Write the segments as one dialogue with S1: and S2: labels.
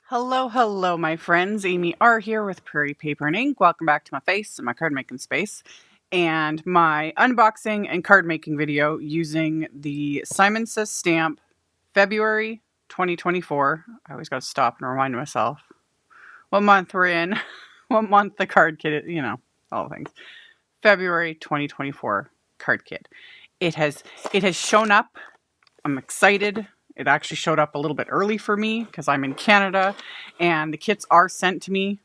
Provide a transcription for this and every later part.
S1: Hello, hello, my friends. AmyR here with Prairie Paper and Ink. Welcome back to my face and my card making space and my unboxing and card making video using the Simon Says stamp February 2024. I always got to stop and remind myself what month we're in, what month the card kit is, all the things. February 2024 card kit. It has shown up. I'm excited. It actually showed up a little bit early for me because I'm in Canada and the kits are sent to me.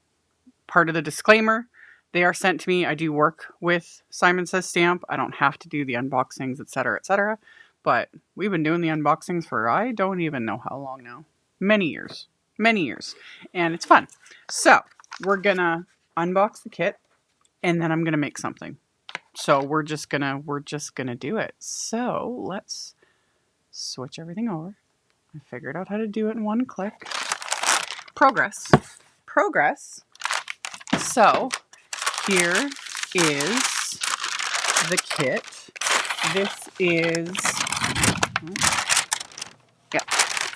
S1: Part of the disclaimer, they are sent to me. I do work with Simon Says stamp. I don't have to do the unboxings, etc., etc. But we've been doing the unboxings for I don't even know how long now. Many years. And it's fun. So we're gonna unbox the kit and then I'm gonna make something. So we're just gonna do it. So let's switch everything over. I figured out how to do it in one click. Progress. So here is the kit.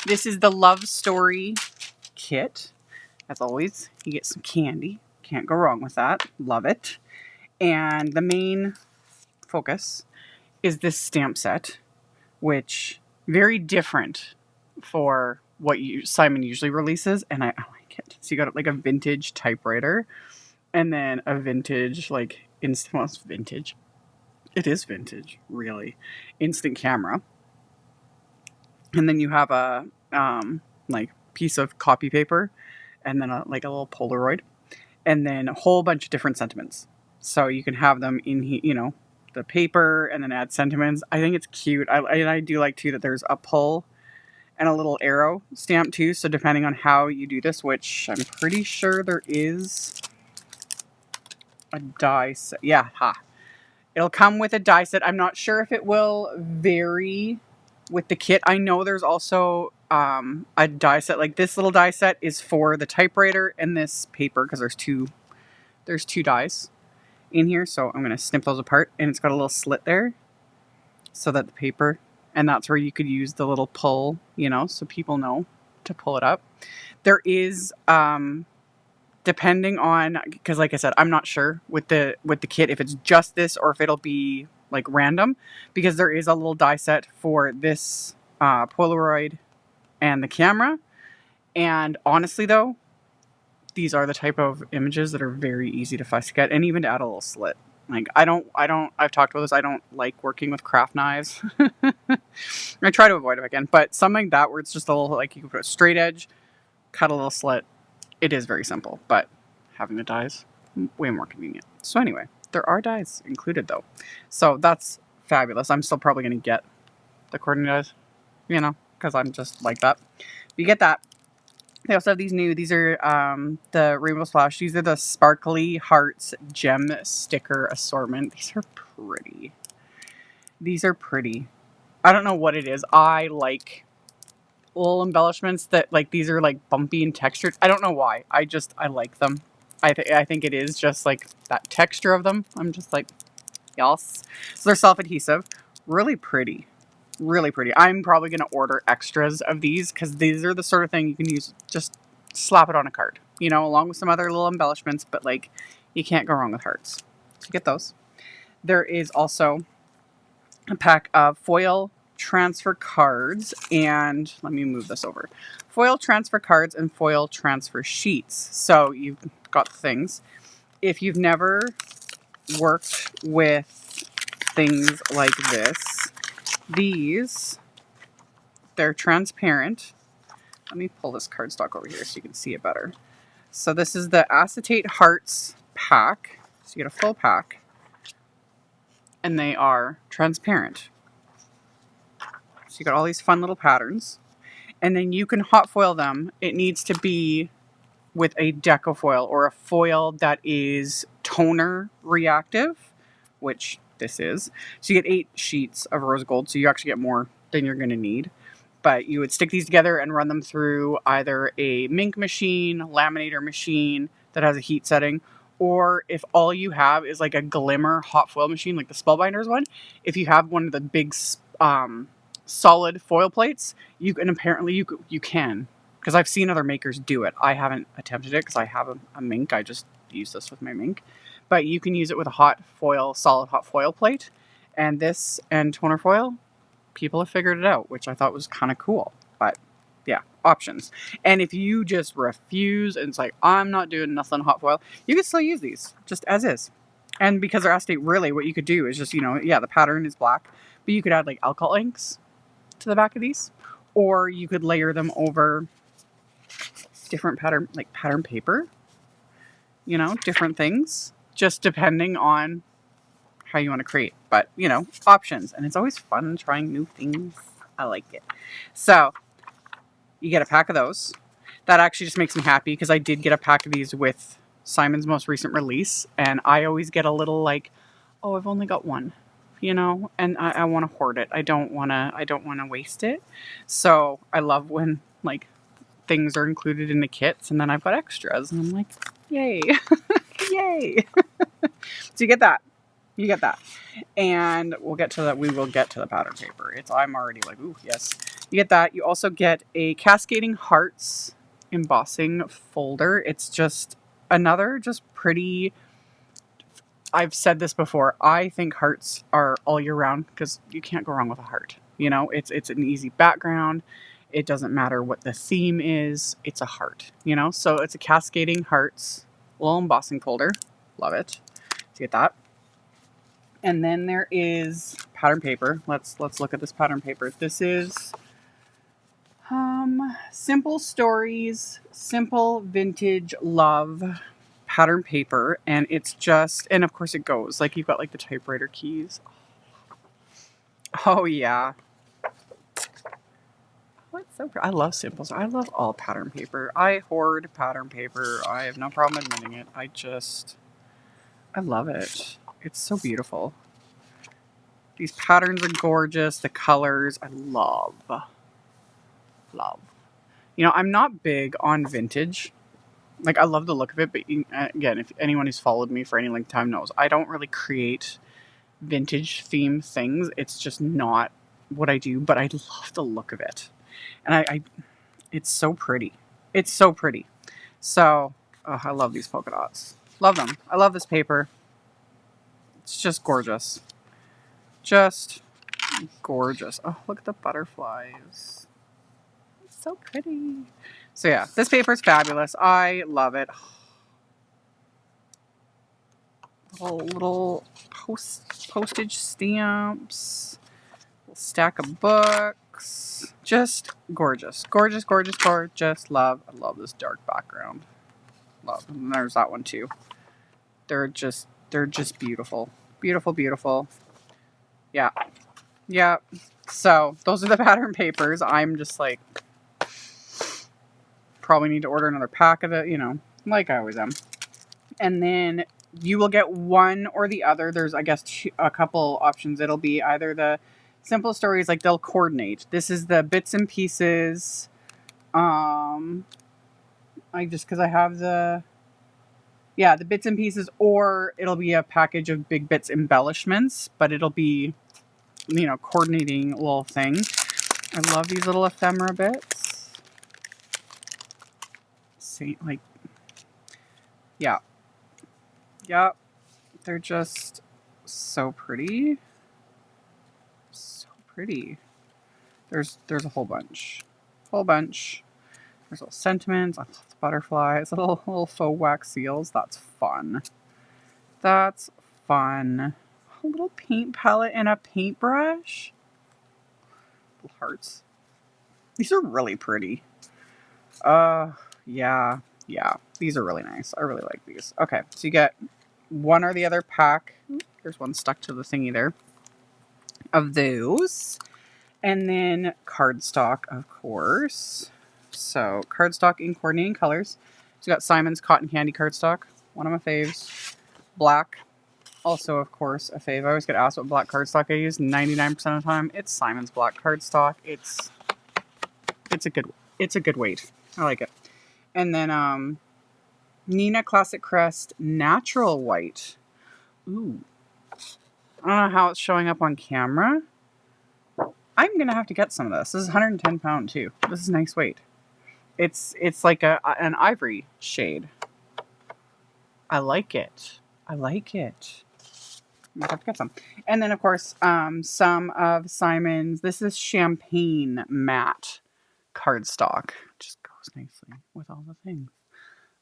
S1: This is the Love Story kit. As always, you get some candy. Can't go wrong with that. Love it. And the main focus is this stamp set, which very different for what Simon usually releases, and I like it. So you got like a vintage typewriter, and then a vintage vintage. It is vintage, really. Instant camera, and then you have a piece of copy paper, and then a little Polaroid, and then a whole bunch of different sentiments. So you can have them in the paper and then add sentiments. I think it's cute. I do like too that there's a pull and a little arrow stamp too. So depending on how you do this, which I'm pretty sure there is a die set. Yeah, it'll come with a die set. I'm not sure if it will vary with the kit. I know there's also a die set. Like this little die set is for the typewriter and this paper because there's two dies in here. So I'm going to snip those apart, and it's got a little slit there so that the paper, and that's where you could use the little pull, so people know to pull it up. There is, depending on, because like I said, I'm not sure with the kit if it's just this or if it'll be like random, because there is a little die set for this Polaroid and the camera. And honestly though, these are the type of images that are very easy to fuss get, and even to add a little slit. Like I've talked about this, I don't like working with craft knives. I try to avoid them again, but something like that where it's just a little, like you can put a straight edge, cut a little slit. It is very simple, but having the dies, way more convenient. So anyway, there are dies included though. So that's fabulous. I'm still probably going to get the cordon dies, because I'm just like that. You get that. They also have these new, these are the Rainbow Splash. These are the Sparkly Hearts Gem Sticker Assortment. These are pretty. I don't know what it is. I like little embellishments that, like, these are like bumpy and textured. I don't know why. I like them. I think it is just like that texture of them. I'm just like, yes. So they're self-adhesive. Really pretty. Really pretty. I'm probably going to order extras of these because these are the sort of thing you can use, just slap it on a card, along with some other little embellishments, but like you can't go wrong with hearts. So you get those. There is also a pack of foil transfer cards, and let me move this over. Foil transfer cards and foil transfer sheets. So you've got things. If you've never worked with things like this, they're transparent. Let me pull this cardstock over here so you can see it better. So this is the Acetate Hearts pack. So you get a full pack, and they are transparent. So you got all these fun little patterns, and then you can hot foil them. It needs to be with a Deco foil or a foil that is toner reactive, which this is. So you get 8 sheets of rose gold, so you actually get more than you're going to need. But you would stick these together and run them through either a Mink machine, laminator machine that has a heat setting, or if all you have is like a Glimmer hot foil machine, like the Spellbinders one, if you have one of the big solid foil plates, you can because I've seen other makers do it. I haven't attempted it because I have a Mink. I just use this with my Mink. But you can use it with a hot foil, solid hot foil plate. And this and toner foil, people have figured it out, which I thought was kind of cool. But yeah, options. And if you just refuse and it's like, I'm not doing nothing hot foil, you can still use these just as is. And because they're acetate, really what you could do is just, you know, yeah, the pattern is black, but you could add like alcohol inks to the back of these, or you could layer them over different pattern, like pattern paper, you know, different things, just depending on how you want to create. But, you know, options. And it's always fun trying new things. I like it. So you get a pack of those. That actually just makes me happy because I did get a pack of these with Simon's most recent release. And I always get a little like, oh, I've only got one, you know, and I want to hoard it. I don't want to waste it. So I love when like things are included in the kits and then I've got extras and I'm like, yay, yay. So you get that. You get that. And we'll get to that. We will get to the pattern paper. I'm already like, ooh, yes. You get that. You also get a Cascading Hearts embossing folder. It's just another just pretty, I've said this before, I think hearts are all year round because you can't go wrong with a heart. You know, it's an easy background. It doesn't matter what the theme is. It's a heart, you know? So it's a Cascading Hearts little embossing folder. Love it. So you get that. And then there is pattern paper. Let's look at this pattern paper. This is Simple Stories, Simple Vintage Love pattern paper. And it's just, and of course it goes. Like you've got like the typewriter keys. Oh yeah. Oh, it's so pretty. I love Simple. I love all pattern paper. I hoard pattern paper. I have no problem admitting it. I love it. It's so beautiful. These patterns are gorgeous. The colors, I love. Love. You know, I'm not big on vintage. Like, I love the look of it, but again, if anyone who's followed me for any length of time knows, I don't really create vintage theme things. It's just not what I do, but I love the look of it. And it's so pretty. It's so pretty. So, oh, I love these polka dots. Love them. I love this paper. It's just gorgeous. Just gorgeous. Oh, look at the butterflies. It's so pretty. So yeah, this paper is fabulous. I love it. Little postage stamps. Little stack of books. Just gorgeous. Gorgeous, gorgeous, gorgeous. Love. I love this dark background. Love. And there's that one too. They're just beautiful. Beautiful, beautiful. Yeah. Yeah. So those are the pattern papers. I'm just like, probably need to order another pack of it, you know, like I always am. And then you will get one or the other. There's, I guess, a couple options. It'll be either the Simple Stories, like they'll coordinate. This is the bits and pieces. Because I have the bits and pieces, or it'll be a package of big bits embellishments, but it'll be, you know, coordinating little thing. I love these little ephemera bits. See, like, yeah. Yeah. They're just so pretty. So pretty. There's a whole bunch. There's little sentiments. I love the butterflies. Little faux wax seals. That's fun. That's fun. A little paint palette and a paintbrush. Little hearts. These are really pretty. Yeah. These are really nice. I really like these. Okay, so you get one or the other pack. There's one stuck to the thingy there. Of those. And then cardstock, of course. So cardstock in coordinating colors. So you got Simon's Cotton Candy cardstock. One of my faves. Black. Also, of course, a fave. I always get asked what black cardstock I use. 99% of the time, it's Simon's black cardstock. It's a good weight. I like it. And then Nina Classic Crest Natural White. Ooh. I don't know how it's showing up on camera. I'm going to have to get some of this. This is 110 pound too. This is nice weight. It's like an ivory shade. I like it. I like it. I have to get some. And then of course, some of Simon's. This is champagne matte cardstock. Just goes nicely with all the things.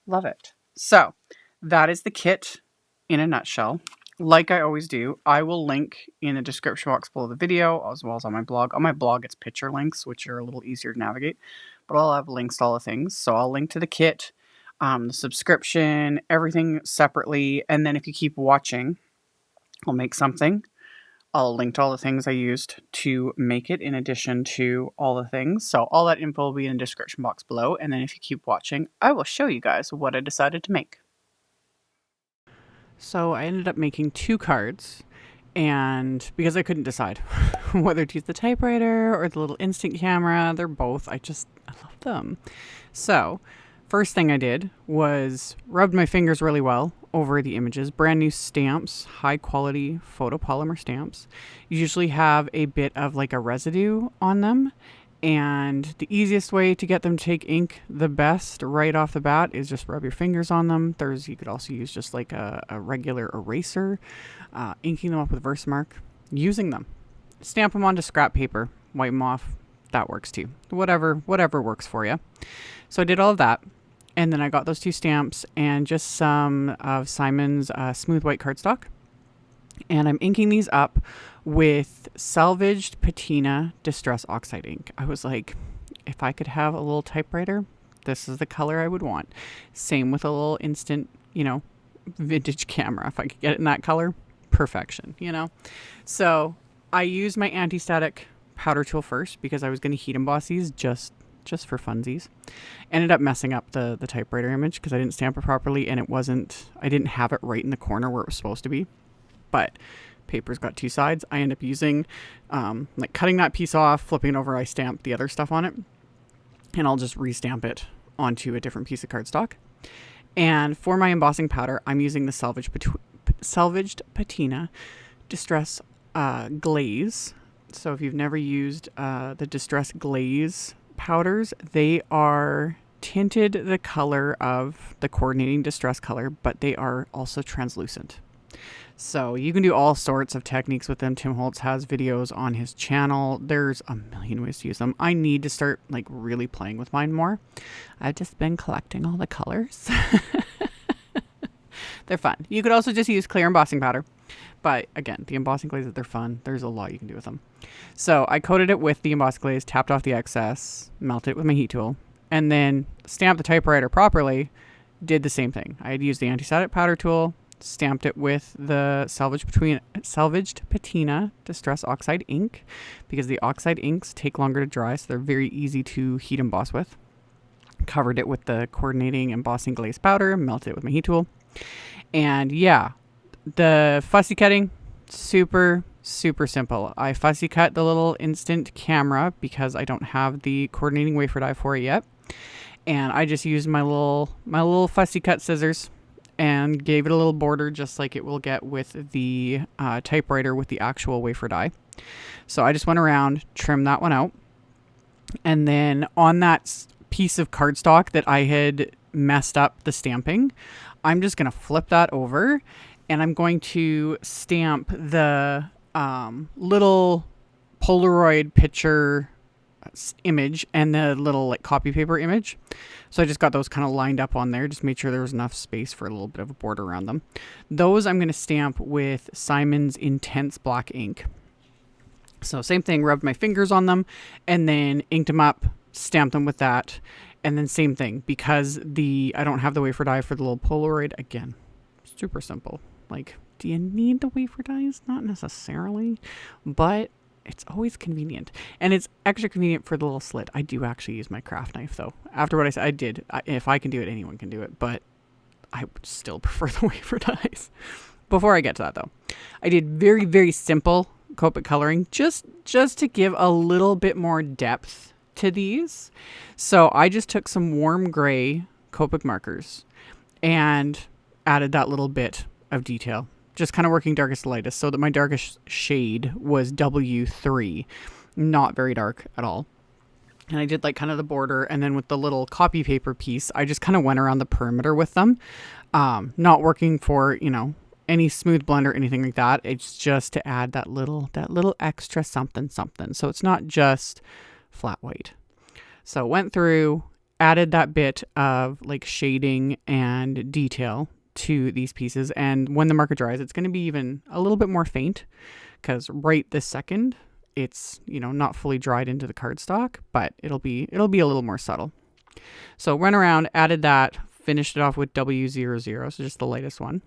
S1: Love it. So that is the kit in a nutshell. Like I always do, I will link in the description box below the video as well as on my blog. On my blog, it's picture links, which are a little easier to navigate, but I'll have links to all the things. So I'll link to the kit, the subscription, everything separately. And then if you keep watching, I'll make something. I'll link to all the things I used to make it in addition to all the things. So all that info will be in the description box below. And then if you keep watching, I will show you guys what I decided to make. So I ended up making 2 cards, and because I couldn't decide whether to use the typewriter or the little instant camera, they're both, I love them. So first thing I did was rubbed my fingers really well over the images. Brand new stamps, high quality photopolymer stamps, usually have a bit of like a residue on them. And the easiest way to get them to take ink the best right off the bat is just rub your fingers on them. You could also use just like a regular eraser, inking them up with Versamark, using them. Stamp them onto scrap paper, wipe them off. That works too. Whatever works for you. So I did all of that. And then I got those 2 stamps and just some of Simon's smooth white cardstock. And I'm inking these up with Salvaged Patina Distress Oxide ink. I was like, if I could have a little typewriter, this is the color I would want. Same with a little instant, vintage camera. If I could get it in that color, perfection, So I used my anti-static powder tool first because I was going to heat emboss these just for funsies. Ended up messing up the typewriter image because I didn't stamp it properly, and I didn't have it right in the corner where it was supposed to be. But paper's got 2 sides. I end up using, like cutting that piece off, flipping it over, I stamp the other stuff on it, and I'll just restamp it onto a different piece of cardstock. And for my embossing powder, I'm using the Salvaged Patina Distress Glaze. So if you've never used the Distress Glaze powders, they are tinted the color of the coordinating distress color, but they are also translucent. So you can do all sorts of techniques with them. Tim Holtz has videos on his channel. There's a million ways to use them. I need to start like really playing with mine more. I've just been collecting all the colors. They're fun. You could also just use clear embossing powder. But again, the embossing glazes, they're fun. There's a lot you can do with them. So I coated it with the embossing glaze, tapped off the excess, melted it with my heat tool, and then stamped the typewriter properly. Did the same thing. I had used the anti-static powder tool, stamped it with the Salvaged Patina Distress Oxide ink because the oxide inks take longer to dry, so they're very easy to heat emboss with. Covered it with the coordinating embossing glaze powder, melted it with my heat tool. And yeah, the fussy cutting, super simple. I fussy cut the little instant camera because I don't have the coordinating wafer die for it yet. And I just used my little fussy cut scissors and gave it a little border just like it will get with the typewriter with the actual wafer die. So I just went around, trimmed that one out. And then on that piece of cardstock that I had messed up the stamping, I'm just going to flip that over and I'm going to stamp the little Polaroid picture image and the little like copy paper image. So I just got those kind of lined up on there, just made sure there was enough space for a little bit of a border around them. Those I'm going to stamp with Simon's Intense Black ink. So same thing, rubbed my fingers on them and then inked them up, stamped them with that. And then same thing, because I don't have the wafer die for the little Polaroid. Again, super simple. Like, do you need the wafer dies? Not necessarily, but it's always convenient. And it's extra convenient for the little slit. I do actually use my craft knife though. After what I said, if I can do it, anyone can do it, but I would still prefer the wafer dies. Before I get to that though, I did very simple Copic coloring just to give a little bit more depth to these. So I just took some warm gray Copic markers and added that little bit of detail, just kind of working darkest to lightest, so that my darkest shade was W3, not very dark at all. And I did like kind of the border, and then with the little copy paper piece, I just kind of went around the perimeter with them. Not working for, any smooth blend or anything like that. It's just to add that little extra something. So it's not just flat white. So went through, added that bit of like shading and detail to these pieces. And when the marker dries, it's going to be even a little bit more faint, because right this second, it's, not fully dried into the cardstock, but it'll be a little more subtle. So went around, added that, finished it off with W00, so just the lightest one.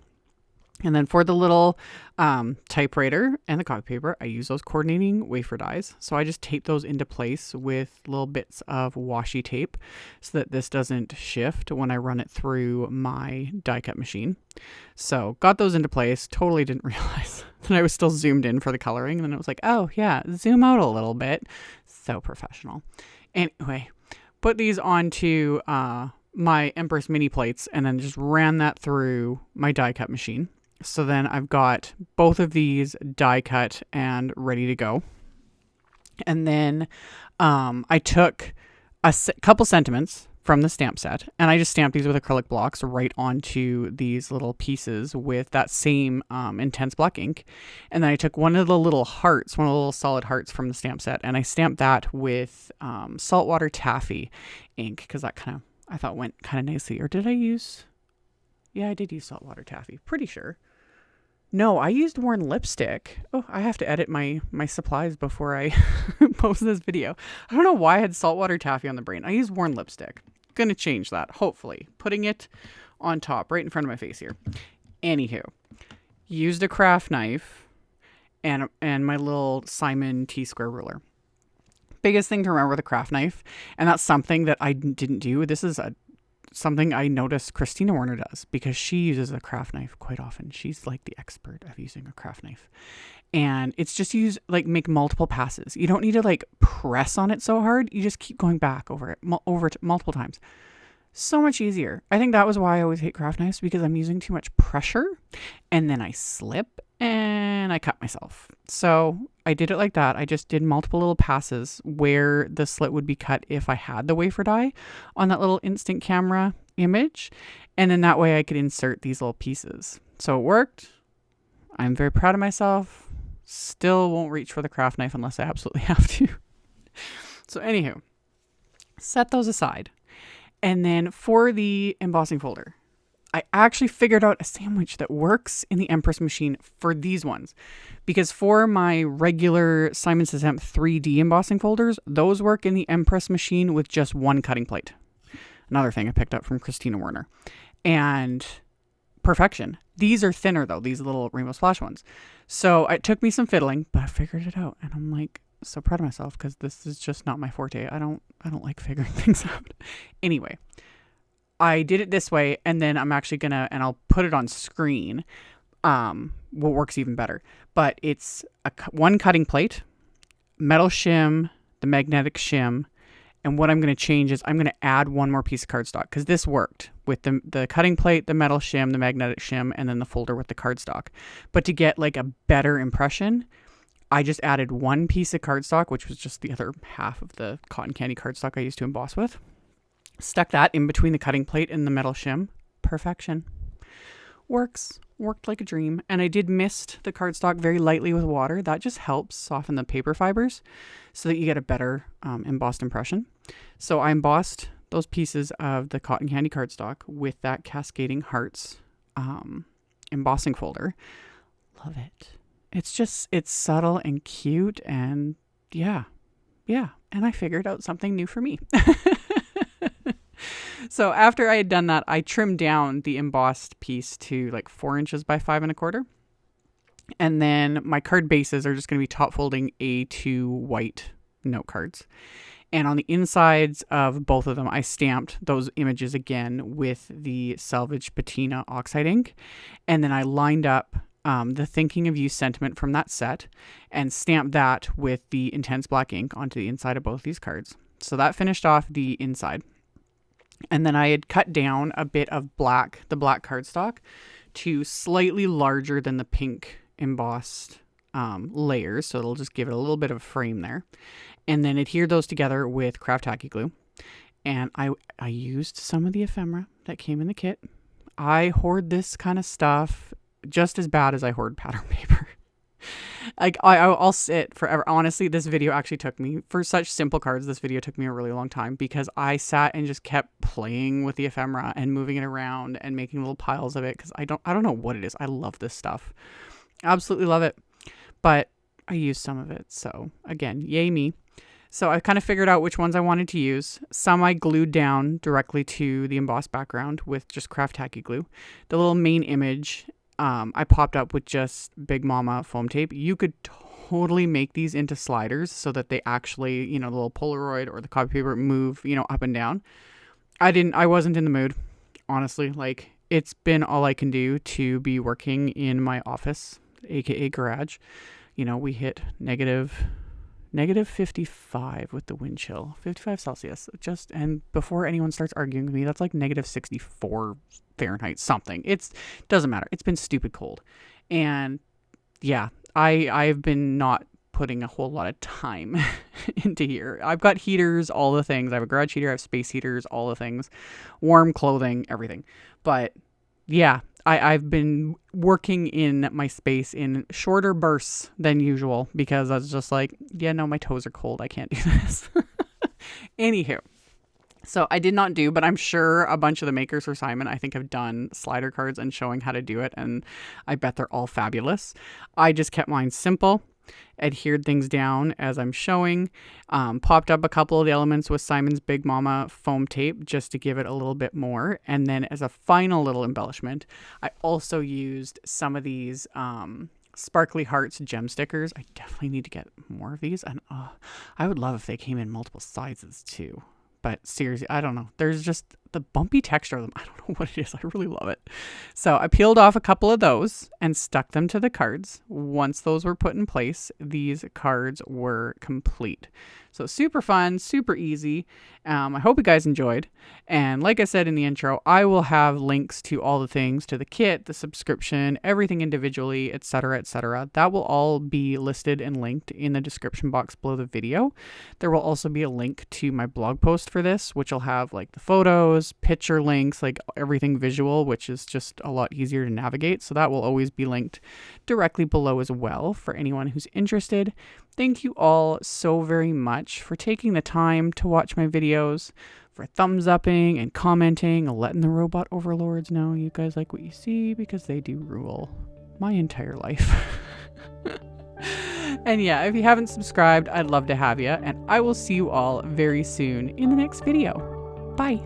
S1: And then for the little typewriter and the copy paper, I use those coordinating wafer dies. So I just tape those into place with little bits of washi tape so that this doesn't shift when I run it through my die cut machine. So got those into place, totally didn't realize that I was still zoomed in for the coloring. And then it was like, oh yeah, zoom out a little bit. So professional. Anyway, put these onto my Empress mini plates and then just ran that through my die cut machine. So then I've got both of these die cut and ready to go. And then I took a couple sentiments from the stamp set, and I just stamped these with acrylic blocks right onto these little pieces with that same intense black ink. And then I took one of the little hearts, one of the little solid hearts from the stamp set, and I stamped that with saltwater taffy ink, because that I thought went kind of nicely. Or did I use... Yeah, I did use saltwater taffy. Pretty sure. No, I used worn lipstick. Oh, I have to edit my supplies before I post this video. I don't know why I had saltwater taffy on the brain. I used worn lipstick. Gonna change that, hopefully. Putting it on top, right in front of my face here. Anywho, used a craft knife and my little Simon T-square ruler. Biggest thing to remember with a craft knife, and that's something that I didn't do. This is something I noticed Christina Warner does, because she uses a craft knife quite often. She's like the expert of using a craft knife. And it's just make multiple passes. You don't need to press on it so hard. You just keep going back over it multiple times. So much easier. I think that was why I always hate craft knives, because I'm using too much pressure and then I slip and I cut myself. So I did it like that. I just did multiple little passes where the slit would be cut if I had the wafer die on that little instant camera image. And then that way I could insert these little pieces. So it worked. I'm very proud of myself. Still won't reach for the craft knife unless I absolutely have to. So anywho, set those aside. And then for the embossing folder, I actually figured out a sandwich that works in the Empress machine for these ones. Because for my regular Simon Says 3D embossing folders, those work in the Empress machine with just one cutting plate. Another thing I picked up from Christina Warner. And perfection. These are thinner though, these little Rainbow Splash ones. So it took me some fiddling, but I figured it out. And I'm like so proud of myself, because this is just not my forte. I don't like figuring things out. Anyway, I did it this way, and then I'm actually gonna, and I'll put it on screen, what works even better. But it's one cutting plate, metal shim, the magnetic shim, and what I'm going to change is I'm going to add one more piece of cardstock, because this worked with the cutting plate, the metal shim, the magnetic shim, and then the folder with the cardstock. But to get a better impression, I just added one piece of cardstock, which was just the other half of the cotton candy cardstock I used to emboss with. Stuck that in between the cutting plate and the metal shim. Perfection. Worked like a dream. And I did mist the cardstock very lightly with water. That just helps soften the paper fibers so that you get a better embossed impression. So I embossed those pieces of the cotton candy cardstock with that Cascading Hearts embossing folder. Love it. It's subtle and cute, and yeah. And I figured out something new for me. So after I had done that, I trimmed down the embossed piece to 4 inches by 5 1/4. And then my card bases are just going to be top folding A2 white note cards. And on the insides of both of them, I stamped those images again with the Salvaged Patina Oxide ink. And then I lined up the Thinking of You sentiment from that set and stamped that with the intense black ink onto the inside of both these cards. So that finished off the inside. And then I had cut down a bit of the black cardstock to slightly larger than the pink embossed layers, so it'll just give it a little bit of a frame there. And then adhere those together with craft tacky glue. And I used some of the ephemera that came in the kit. I hoard this kind of stuff just as bad as I hoard pattern paper. Like I'll sit forever. Honestly, this video actually took me, for such simple cards, this video took me a really long time because I sat and just kept playing with the ephemera and moving it around and making little piles of it because I don't know what it is. I love this stuff. Absolutely love it. But I used some of it. So again, yay me. So I kind of figured out which ones I wanted to use. Some I glued down directly to the embossed background with just craft tacky glue. The little main image I popped up with just Big Mama foam tape. You could totally make these into sliders so that they actually, you know, the little Polaroid or the copy paper move, you know, up and down. I wasn't in the mood, honestly. Like, it's been all I can do to be working in my office, aka garage. You know, we hit negative 55 with the wind chill, 55 Celsius. And before anyone starts arguing with me, that's like negative 64 Fahrenheit something. It doesn't matter. It's been stupid cold. And yeah, I've been not putting a whole lot of time into here. I've got heaters, all the things. I have a garage heater, I have space heaters, all the things, warm clothing, everything. But yeah, I've been working in my space in shorter bursts than usual because I was just like, yeah, no, my toes are cold. I can't do this. Anywho, so I did not do, but I'm sure a bunch of the makers for Simon, I think, have done slider cards and showing how to do it. And I bet they're all fabulous. I just kept mine simple, adhered things down as I'm showing, popped up a couple of the elements with Simon's Big Mama foam tape just to give it a little bit more. And then as a final little embellishment, I also used some of these Sparkly Hearts gem stickers. I definitely need to get more of these. And I would love if they came in multiple sizes too. But seriously, I don't know. There's just the bumpy texture of them. I don't know what it is. I really love it. So I peeled off a couple of those and stuck them to the cards. Once those were put in place, these cards were complete. So super fun, super easy. I hope you guys enjoyed. And like I said in the intro, I will have links to all the things, to the kit, the subscription, everything individually, etc., etc. That will all be listed and linked in the description box below the video. There will also be a link to my blog post for this, which will have like the photos, picture links, like everything visual, which is just a lot easier to navigate. So that will always be linked directly below as well for anyone who's interested. Thank you all so very much for taking the time to watch my videos, for thumbs upping and commenting and letting the robot overlords know you guys like what you see, because they do rule my entire life. And yeah, if you haven't subscribed, I'd love to have you, and I will see you all very soon in the next video. Bye.